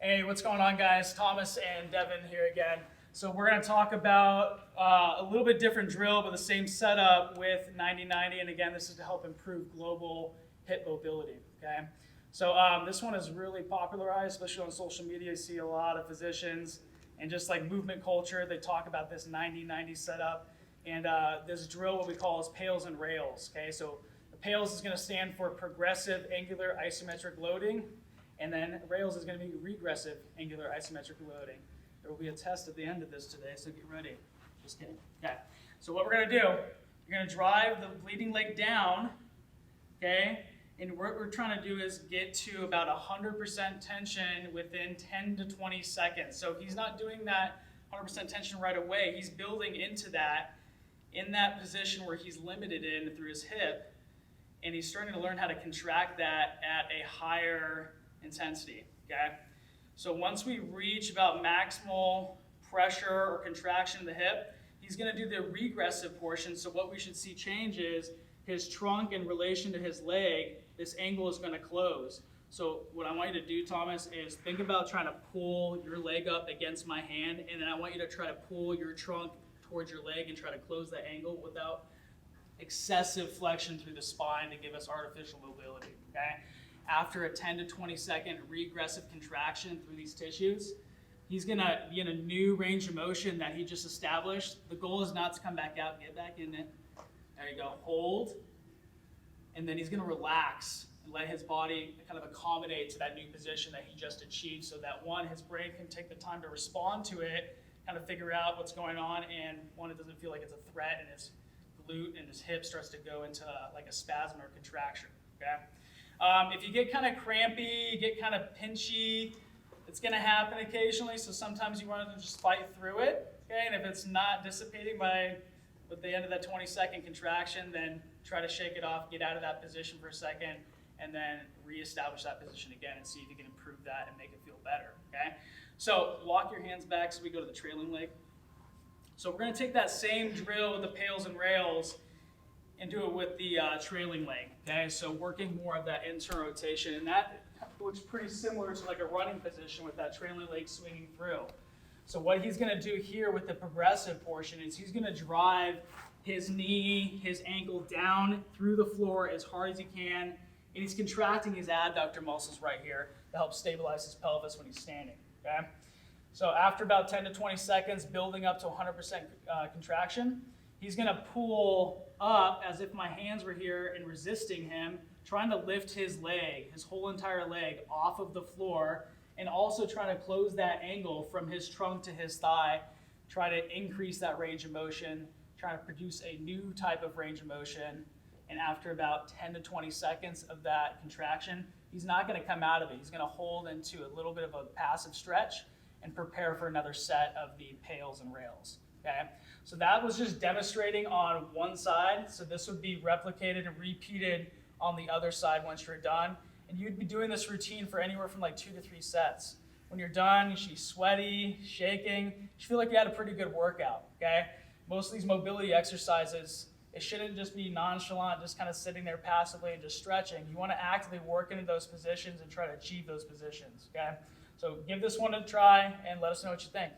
Hey, what's going on, guys? Thomas and Devin here again. So we're going to talk about a little bit different drill, but the same setup with 90-90. And again, this is to help improve global hip mobility. Okay. So this one is really popularized, especially on social media. You see a lot of physicians and just like movement culture, they talk about this 90-90 setup. And this drill, what we call is PAILs and RAILs. Okay. So the PAILs is going to stand for progressive angular isometric loading. And then RAILs is going to be regressive angular isometric loading. There will be a test at the end of this today, so get ready. Just kidding. Okay. So what we're going to do, you're going to drive the bleeding leg down, okay? And what we're trying to do is get to about 100% tension within 10 to 20 seconds. So he's not doing that 100% tension right away. He's building into that in that position where he's limited in through his hip, and he's starting to learn how to contract that at a higher intensity, okay? So once we reach about maximal pressure or contraction in the hip, he's going to do the regressive portion. So what we should see change is his trunk in relation to his leg, this angle is going to close. So what I want you to do, Thomas, is think about trying to pull your leg up against my hand, and then I want you to try to pull your trunk towards your leg and try to close that angle without excessive flexion through the spine to give us artificial mobility, okay? After a 10 to 20 second regressive contraction through these tissues, he's going to be in a new range of motion that he just established. The goal is not to come back out, get back in it. There you go, hold. And then he's going to relax and let his body kind of accommodate to that new position that he just achieved, so that one, his brain can take the time to respond to it, kind of figure out what's going on, and one, it doesn't feel like it's a threat, and his glute and his hip starts to go into like a spasm or contraction, okay? If you get kind of crampy, you get kind of pinchy, it's going to happen occasionally, so sometimes you want to just fight through it, okay? And if it's not dissipating by at the end of that 20-second contraction, then try to shake it off, get out of that position for a second, and then reestablish that position again and see if you can improve that and make it feel better, okay? So lock your hands back so we go to the trailing leg. So we're going to take that same drill with the PAILs and RAILs and do it with the trailing leg, okay? So working more of that internal rotation, and that looks pretty similar to like a running position with that trailing leg swinging through. So what he's gonna do here with the progressive portion is he's gonna drive his knee, his ankle down through the floor as hard as he can, and he's contracting his adductor muscles right here to help stabilize his pelvis when he's standing, okay? So after about 10 to 20 seconds, building up to 100% contraction, he's going to pull up as if my hands were here and resisting him, trying to lift his leg, his whole entire leg off of the floor, and also trying to close that angle from his trunk to his thigh, try to increase that range of motion, trying to produce a new type of range of motion. And after about 10 to 20 seconds of that contraction, he's not going to come out of it. He's going to hold into a little bit of a passive stretch and prepare for another set of the PAILs and RAILs. Okay, so that was just demonstrating on one side. So this would be replicated and repeated on the other side once you're done. And you'd be doing this routine for anywhere from like 2 to 3 sets. When you're done, you should be sweaty, shaking. You should feel like you had a pretty good workout, okay? Most of these mobility exercises, it shouldn't just be nonchalant, just kind of sitting there passively and just stretching. You want to actively work into those positions and try to achieve those positions, okay? So give this one a try and let us know what you think.